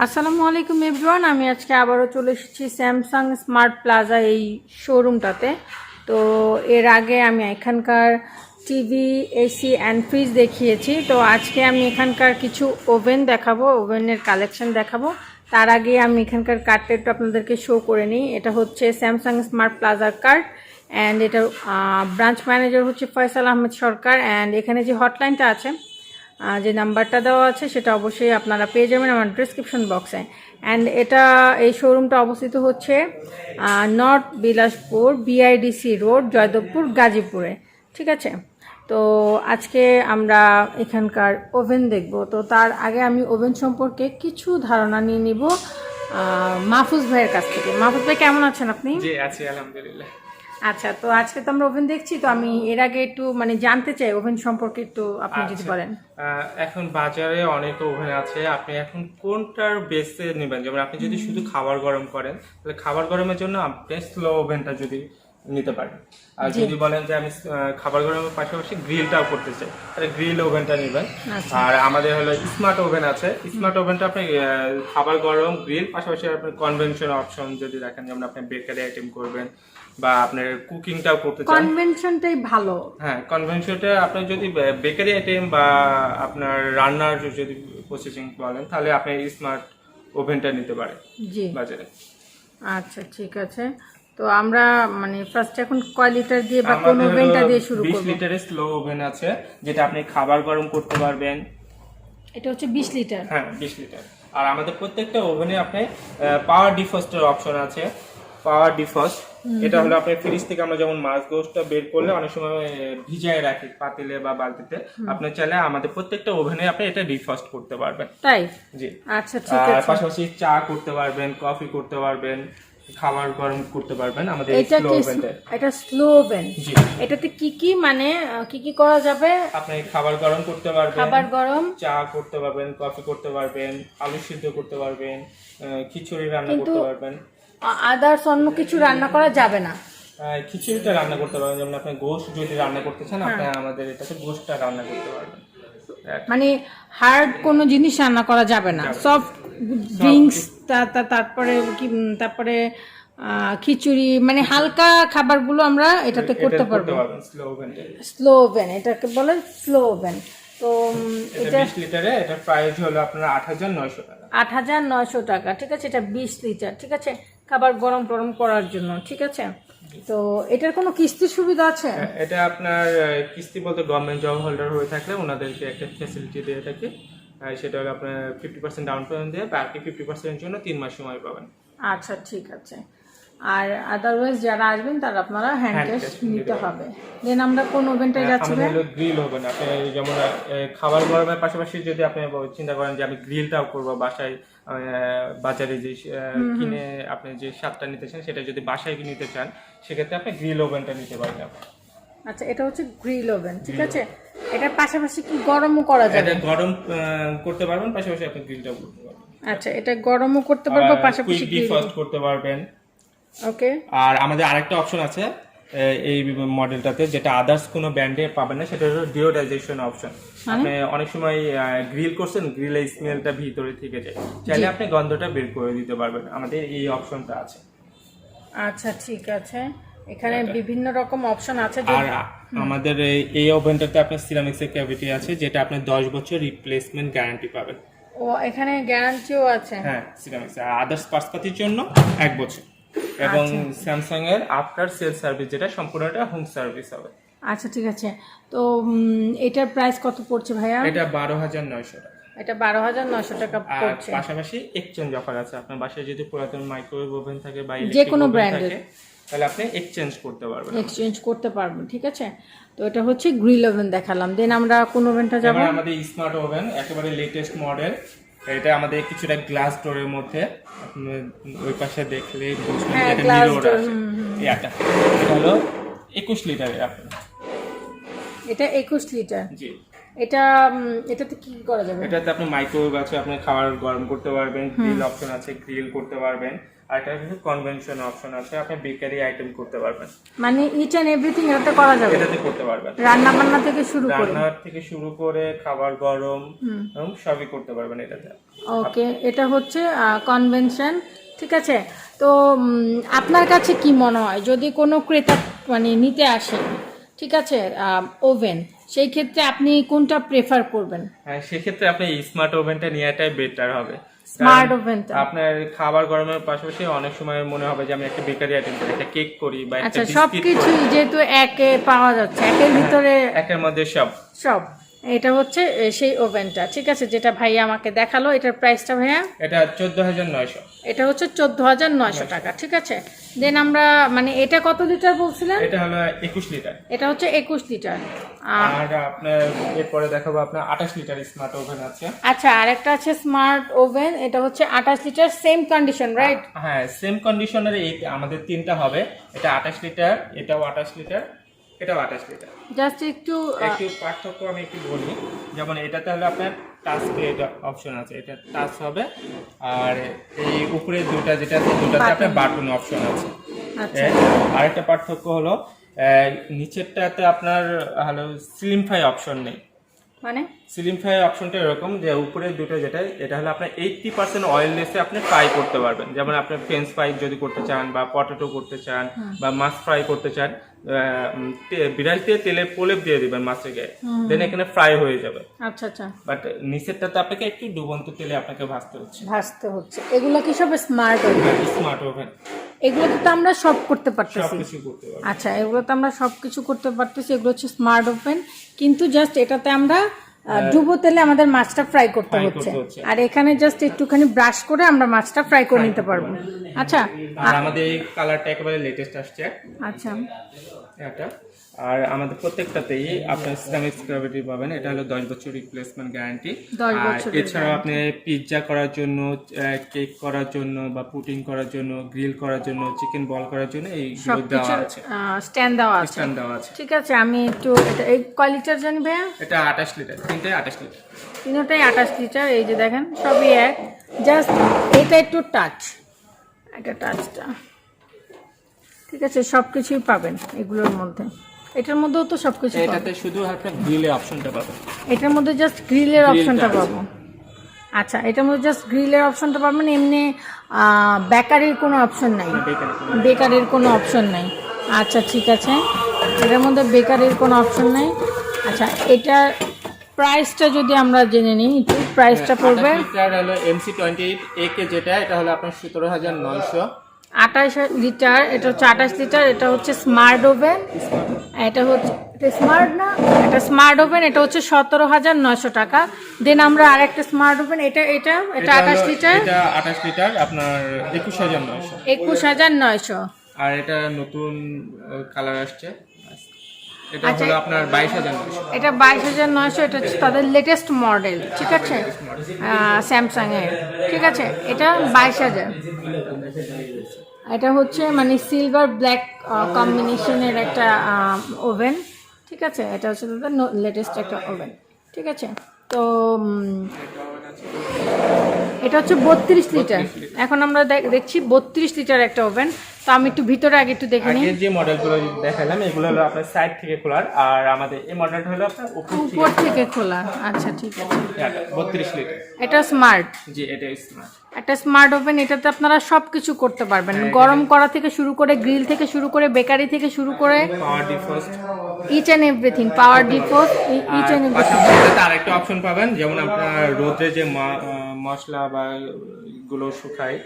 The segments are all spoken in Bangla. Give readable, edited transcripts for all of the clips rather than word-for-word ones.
আসসালামু আলাইকুম এভরিওয়ান, আমি আজকে আবারও চলে এসেছি স্যামসাং স্মার্ট প্লাজা এই শোরুমটাতে। তো এর আগে আমি এখানকার টিভি, এসি অ্যান্ড ফ্রিজ দেখিয়েছি। তো আজকে আমি এখানকার কিছু ওভেন দেখাবো, ওভেনের কালেকশন দেখাবো। তার আগে আমি এখানকার কার্ডটা একটু আপনাদেরকে শো করে নিই। এটা হচ্ছে স্যামসাং স্মার্ট প্লাজার কার্ড অ্যান্ড এটার ব্রাঞ্চ ম্যানেজার হচ্ছে ফয়সাল আহমেদ সরকার। অ্যান্ড এখানে যে হটলাইনটা আছে, যে নাম্বারটা দেওয়া আছে সেটা অবশ্যই আপনারা পেয়ে যাবেন আমার ডিসক্রিপশন বক্সে। অ্যান্ড এই শোরুমটা অবস্থিত হচ্ছে north Bilaspur BIDC road, Joydebpur, গাজীপুরে। ঠিক আছে, তো আজকে আমরা এখানকার ওভেন দেখব। তো তার আগে আমি ওভেন সম্পর্কে কিছু ধারণা নিয়ে নিব মাহফুজ ভাইয়ের কাছ থেকে। মাহফুজ ভাই, কেমন আছেন আপনি? জি আছি, আলহামদুলিল্লাহ। আচ্ছা, তো আজকে তো আমরা ওভেন দেখছি, তো আমি এর আগে একটু জানতে চাই ওভেন সম্পর্কে একটু আপনি যদি বলেন। এখন বাজারে অনেক ওভেন আছে, আপনি এখন কোনটার বেসে নেবেন? যেমন আপনি যদি শুধু খাবার গরম করেন তাহলে খাবার গরমের জন্য আপনি স্লো ওভেনটা যদি নিতে পারেন। আর যদি বলেন যে আমি খাবার গরমের পাশাপাশি গ্রিলটাও করতে চাই, তাহলে গ্রিল ওভেনটা নেবেন। আর আমাদের হলো স্মার্ট ওভেন আছে, স্মার্ট ওভেনটা আপনি খাবার গরম, গ্রিল, পাশাপাশি আপনি কনভেনশন অপশন যদি রাখেন, যেমন আপনি বেকারি আইটেম করবেন বা আপনার কুকিংটাও করতে চান, কনভেনশনটাই ভালো। হ্যাঁ, কনভেনশনটা আপনি যদি বেকারি আইটেম বা আপনার রান্নার যদি প্রসেসিং বলেন, তাহলে আপনি স্মার্ট ওভেনটা নিতে পারেন জি বাজারে। আচ্ছা, ঠিক আছে। তো আমরা ফার্স্ট এখন কয় লিটার দিয়ে বা কোন ওভেনটা দিয়ে শুরু করব? 20 লিটারের স্লো ওভেন আছে, যেটা আপনি খাবার গরম করতে পারবেন। এটা হচ্ছে 20 লিটার। হ্যাঁ, 20 লিটার। আর আমাদের প্রত্যেকটা ওভেনে আপনি পাওয়ার ডিফ্রস্টের অপশন আছে। পাওয়ার ডিফ্রস্ট এটা হলো আপনি ফ্রিজ থেকে আমরা যেমন মাছ গোশটা বের করলে অনেক সময় ভিজায় রাখি পাতিলে বা বালতিতে, আপনি চাইলে আমাদের প্রত্যেকটা ওভেনে আপনি এটা ডিফ্রস্ট করতে পারবেন। তাই? জি। আচ্ছা, ঠিক আর আছে। পাশাপাশি চা করতে পারবেন, কফি করতে পারবেন, খাবার গরম করতে পারবেন আমাদের এটা স্লো কি ওভেনটা। এটা স্লো ওভেন? জি। এটাতে কি কি কি কি করা যাবে? আপনি খাবার গরম করতে পারবেন, খাবার গরম, চা করতে পারবেন, কফি করতে পারবেন, আলু সিদ্ধ করতে পারবেন, খিচুড়ি রান্না করতে পারবেন। আদার্স অন্য কিছু রান্না করা যাবে না? খিচুড়িটা রান্না করতে পারবেন, যেমন আপনি গোশত যদি রান্না করতে চান, আপনি আমাদের এটাতে গোশতটা রান্না করতে পারবেন। হার্ড কোনো জিনিস রান্না করা যাবে না। সফট ড্রিঙ্কস, তারপরে খিচুড়ি, হালকা খাবারগুলো আমরা এটাতে করতে পারবো। স্লো ওভেন, এটাকে বলে স্লো ওভেন। তো এটা 20 লিটারে, এটা প্রাইস হলো আপনার 8900 টাকা। 8900 টাকা, ঠিক আছে। এটা 20 লিটার, ঠিক আছে, খাবার গরম গরম করার জন্য, ঠিক আছে। তো এটার কোনো কিস্তির সুবিধা আছে? এটা আপনার কিস্তি বলতে গভর্নমেন্ট জব হোল্ডার হয়ে থাকলে ওনাদেরকে একটা ফ্যাসিলিটি দিয়ে থাকে, সেটা হলো আপনার 50% ডাউন পেমেন্ট দিয়ে বাকি 50% জন্য 3 মাস সময় পাবেন। আচ্ছা, ঠিক আছে। আর আদারওয়াইজ যারা আসবেন তারা আপনারা হ্যান্ড ক্যাশ নিতে হবে। দেন আমরা কোন ওভেনটায় যাচ্ছি? আমাদের হলো গ্রিল ওভেন। আপনি যেমন খাবার গরমের পাশাপাশি যদি আপনি চিন্তা করেন যে আমি গ্রিলটাও করবো বাসায়, বাজারে যে কিনে আপনি যে স্বাদটা নিতে চান সেটা যদি বাসায় নিতে চান, সেক্ষেত্রে আপনি গ্রিল ওভেনটা নিতে পারেন। আচ্ছা, এটা হচ্ছে গ্রিল ওভেন, ঠিক আছে। এটার পাশাপাশি কি গরমও করা যাবে? এটা গরম করতে পারবেন, পাশাপাশি আপনি গ্রিলটাও করতে পারবেন। আচ্ছা, এটা গরমও করতে পারবো, পাশাপাশি ডিফ্রস্ট করতে পারবেন। ওকে। আর আমাদের আরেকটা অপশন আছে এই মডেলটাতে, যেটা আদার্স কোনো ব্র্যান্ডে পাবেন না, সেটা হলো ডিওডাইজেশন অপশন। আপনি অনেক সময় গ্রিল করছেন, গ্রিলের স্মেলটা ভিতরে থেকে যায়, চাইলে আপনি গন্ধটা বের করে দিতে পারবেন, আমাদের এই অপশনটা আছে। আচ্ছা, ঠিক আছে। এখানে বিভিন্ন রকম অপশন আছে। আর আমাদের এই ওভেনটাতে আপনার সিরামিক্সের ক্যাভিটি আছে, যেটা আপনি 10 বছর রিপ্লেসমেন্ট গ্যারান্টি পাবেন। ও, এখানে গ্যারান্টিও আছে? হ্যাঁ, সিরামিক্স। আর আদার্স পার্টসপাতির জন্য 1 বছর, এবং স্যামসাং এর আফটার সেল সার্ভিস, যেটা সম্পূর্ণটা হোম সার্ভিস হবে। আচ্ছা, ঠিক আছে। তো এটার প্রাইস কত পড়ছে ভাইয়া? এটা 12900 টাকা। এটা 12900 টাকা পড়ছে। পাশাপাশি এক্সচেঞ্জ অফার আছে। আপনার বাসায় যদি পুরাতন মাইক্রোওয়েভ ওভেন থাকে বা যে কোনো ব্র্যান্ডের, তাহলে আপনি এক্সচেঞ্জ করতে পারবেন। ঠিক আছে। তো এটা হচ্ছে গ্রিল ওভেন দেখালাম। দেন আমরা কোন ওভেনটা যাব? আমাদের স্মার্ট ওভেন, একেবারে লেটেস্ট মডেল। এটা আমাদের কিছুটা গ্লাস ডোরের মধ্যে, আপনি ওই পাশে দেখলে বুঝবেন যে এটা মিরর আছে। এটা হলো 21 লিটারের। এটা 21 লিটার। জি। এটাতে কি করা যাবে? এটাতে আপনি মাইক্রোওয়েভ আছে, আপনি খাবার গরম করতে পারবেন, গ্রিল অপশন আছে, গ্রিল করতে পারবেন, আর একটা কিন্তু কনভেনশন অপশন আছে, আপনি বেকারি আইটেম করতে পারবেন, মানে ইচ এন্ড এভরিথিং এটাতে করা যাবে, এটাতে করতে পারবেন, রান্না বান্না থেকে শুরু করে, রান্না থেকে শুরু করে খাবার গরম এবং সবই করতে পারবেন এটাতে। ওকে, এটা হচ্ছে কনভেনশন, ঠিক আছে। তো আপনার কাছে কি মনে হয় যদি কোনো ক্রেতা মানে নিতে আসে, ঠিক আছে, ওভেন, সেই ক্ষেত্রে আপনি কোনটা প্রেফার করবেন? হ্যাঁ, সেক্ষেত্রে আপনি স্মার্ট ওভেনটা নেওয়াটাই বেটার হবে। স্মার্ট ওভেনটা আপনার খাবার গরমের পাশাপাশি অনেক সময় মনে হবে যে আমি একটা বেকারি আইটেম করি, একটা কেক করি বা একটা আচ্ছা, বিস্কিট সবকিছু যেহেতু একে পাওয়া যাচ্ছে, একের ভিতরে একের মধ্যে সব সব, এটা হচ্ছে সেই ওভেনটা, ঠিক আছে, যেটা ভাইয়া আমাকে দেখালো। এটার প্রাইসটা ভাইয়া? এটা 14,900। এটা হচ্ছে 14,900 টাকা, ঠিক আছে। দেন আমরা মানে এটা কত লিটার বলছিলেন? এটা হলো 21 লিটার। এটা হচ্ছে 21 লিটার। আর আপনার এরপরে দেখাবো আপনার 28 লিটার স্মার্ট ওভেন আছে। আচ্ছা, আরেকটা আছে স্মার্ট ওভেন, এটা হচ্ছে 28 লিটার, সেম কন্ডিশন, রাইট? হ্যাঁ, সেম কন্ডিশনের এই আমাদের তিনটা হবে। এটা 28 লিটার, এটাও 28 লিটার, এটাও 28 লিটার। জাস্ট একটু পার্থক্য আমি একটু বলি, যেমন এটাতে হলো আপনার টাচ প্লেট অপশন আছে, এটা টাচ হবে, আর এই উপরে দুটা যেটা আছে দুটাতে আপনার বাটন অপশন আছে। আচ্ছা, আরেকটা পার্থক্য হলো নিচেরটাতে আপনার হলো স্লিমফাই অপশন নেই। মানে স্লিমফাই অপশনটা এরকম যে উপরে দুটো যেটা, এটা হলো আপনার 80% অয়েললেসে আপনি ফ্রাই করতে পারবেন। যেমন আপনি ফ্রেঞ্চ ফ্রাই যদি করতে চান বা পটেটো করতে চান বা মাছ ফ্রাই করতে চান, বিরাট দিয়ে তেলের প্রলেপ দিয়ে দিবেন মাছের গায়ে, দেন এখানে ফ্রাই হয়ে যাবে। আচ্ছা আচ্ছা। বাট নিচেরটাতে আপনাকে একটু ডুবন্ত তেলে আপনাকে ভাজতে হচ্ছে। এগুলো কি সব স্মার্ট ওভেন? স্মার্ট ওভেন, এগুলো তো আমরা সব করতে পারতেছি। সবকিছু করতে পারবেন। আচ্ছা, এগুলো তো আমরা সবকিছু করতে পারতেছি, এগুলো হচ্ছে স্মার্ট ওভেন, কিন্তু জাস্ট এটাতে আমরা ডুবো তেলে আমাদের মাছটা ফ্রাই করতে হচ্ছে, আর এখানে জাস্ট একটুখানি ব্রাশ করে আমরা মাছটা ফ্রাই করে নিতে পারবো। আচ্ছা, আর আমাদের এই কালারটা একেবারে লেটেস্ট আসছে। আচ্ছা, এটা আর আমাদের প্রত্যেকটাতেই আপনার সিরামিক স্ক্রাবিটি পাবেন, এটা হলো 10 বছর রিপ্লেসমেন্ট গ্যারান্টি। আর এছাড়াও আপনি পিৎজা করার জন্য, কেক করার জন্য বা পুডিং করার জন্য, গ্রিল করার জন্য, চিকেন বল করার জন্য এইগুলো দেওয়া আছে, স্ট্যান্ড দেওয়া আছে। ঠিক আছে, আমি একটু এই কয় লিটার জানি ভাইয়া? এটা 28 লিটার, তিনটাই 28 লিটার, তিনটাই 28 লিটার। এই যে দেখেন সবই এক, জাস্ট এটা একটু টাচ, এটা টাচটা, ঠিক আছে, সবকিছুই পাবেন এগুলোর মধ্যে। এটার মধ্যেও তো সবকিছু, এটাতে শুধু আপনার গ্রিলের অপশনটা পাবেন, এটার মধ্যে জাস্ট গ্রিলের অপশনটা পাবো। আচ্ছা, এটার মধ্যে জাস্ট গ্রিলের অপশনটা পাবেন, এমনি বেকারির কোনো অপশন নাই, বেকারির কোনো অপশন নাই। আচ্ছা, ঠিক আছে, এটার মধ্যে বেকারির কোনো অপশন নাই। আচ্ছা, এটার প্রাইসটা যদি আমরা জেনে নিই, একটু প্রাইসটা পড়বে। এটা হলো MC28 AK, যেটা এটা হলো আপনার 17,900। 28 লিটার, এটা হচ্ছে 28 লিটার, এটা হচ্ছে স্মার্ট ওভেন, এটা হচ্ছে স্মার্ট না, এটা স্মার্ট ওভেন, এটা হচ্ছে 17,900 টাকা। দেন আমরা আরেকটা স্মার্ট ওভেন, এটা 28 লিটার, এটা 28 লিটার আপনার 21,900। 21,900। আর এটা নতুন কালার আসছে, এটা হলো আপনার 22,900। এটা 22,900, এটা হচ্ছে তাদের লেটেস্ট মডেল, ঠিক আছে, স্যামসাং এর, ঠিক আছে, এটা 22,000। এটা হচ্ছে মানে সিলভার ব্ল্যাক কম্বিনেশনের একটা ওভেন, ঠিক আছে, এটা হচ্ছে তাদের লেটেস্ট একটা ওভেন, ঠিক আছে। তো এটা হচ্ছে 32 লিটার, এখন আমরা দেখছি 32 লিটার একটা ওভেন। তো আমি একটু ভিতরে আগে একটু দেখে নিই। যে মডেলগুলো দেখালাম এগুলো হলো আপনার সাইড থেকে খোলার, আর আমাদের এই মডেলটা হলো আপনার উপর থেকে খোলা। আচ্ছা, ঠিক আছে, 32 লিটার, এটা স্মার্ট। জি, এটা স্মার্ট, একটা স্মার্ট ওভেন, এটাতে আপনারা সবকিছু করতে পারবেন, গরম করা থেকে শুরু করে, গ্রিল থেকে শুরু করে, বেকারি থেকে শুরু করে, power defrost, each and everything, power defrost, each and everything. এটাতে আরেকটা অপশন পাবেন, যেমন আপনার রোদে যে মশলা বা গুলো শুকায়,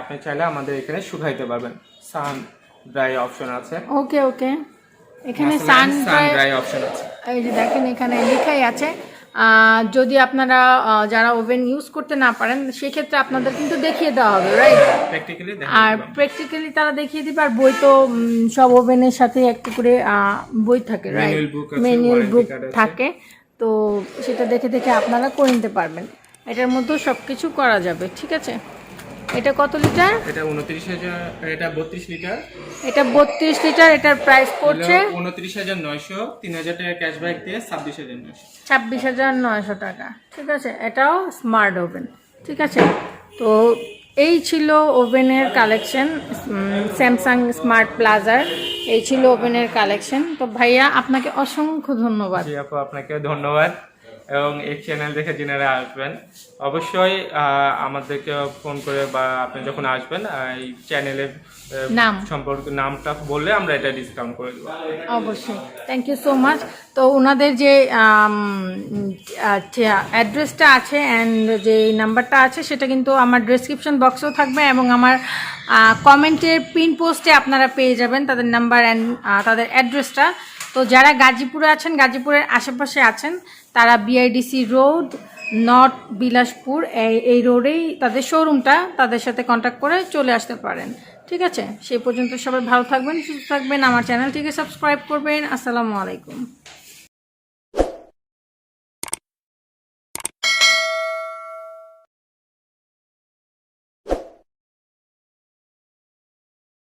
আপনি চাইলে আমাদের এখানে শুকাইতে পারবেন, সান ড্রাই অপশন আছে। ওকে ওকে, এখানে সান ড্রাই অপশন আছে, এই যে দেখেন এখানে লেখাই আছে। যদি আপনারা যারা ওভেন ইউজ করতে না পারেন, সেক্ষেত্রে আপনাদের কিন্তু দেখিয়ে দেওয়া হবে, রাইট? আর প্র্যাকটিক্যালি তারা দেখিয়ে দিবে। আর বই তো সব ওভেনের সাথে একটা করে বই থাকে, রাইট? ম্যানুয়াল বুক থাকে, তো সেটা দেখে দেখে আপনারা করে নিতে পারবেন। এটার মধ্যেও সব কিছু করা যাবে, ঠিক আছে। এটা কত লিটার? এটা 29,000, এটা 32 লিটার, এটা 32 লিটার। এটার প্রাইস পড়ছে 29,900, 3,000 টাকা ক্যাশব্যাক দিয়ে 26,900, 26,900 টাকা, ঠিক আছে। এটাও স্মার্ট ওভেন, ঠিক আছে। তো এই ছিল ওভেনের কালেকশন, স্যামসাং স্মার্ট প্লাজার এই ছিল ওভেনের কালেকশন। তো ভাইয়া আপনাকে অসংখ্য ধন্যবাদ। জি আপু, আপনাকে ধন্যবাদ। এবং এই চ্যানেল দেখে যিনারা আসবেন অবশ্যই আমাদেরকে ফোন করে, বা আপনি যখন আসবেন এই চ্যানেলের নাম সম্পর্কে নামটা বললে আমরা এটা ডিসকাউন্ট করে দেবো। অবশ্যই, থ্যাংক ইউ সো মাচ। তো ওনাদের যে অ্যাড্রেসটা আছে অ্যান্ড যে নাম্বারটা আছে সেটা কিন্তু আমার ডেসক্রিপশন বক্সেও থাকবে, এবং আমার কমেন্টের পিন পোস্টে আপনারা পেয়ে যাবেন তাদের নাম্বার অ্যান্ড তাদের অ্যাড্রেসটা। তো যারা গাজীপুরে আছেন, গাজীপুরের আশেপাশে আছেন, তারা বিআইডিসি রোড, নর্থ বিলাসপুর এই রোডেই তাদের শোরুমটা, তাদের সাথে কন্ট্যাক্ট করে চলে আসতে পারেন। ঠিক আছে, সেই পর্যন্ত সবাই ভালো থাকবেন, সুস্থ থাকবেন, আমার চ্যানেলটিকে সাবস্ক্রাইব করবেন। আসসালামু আলাইকুম।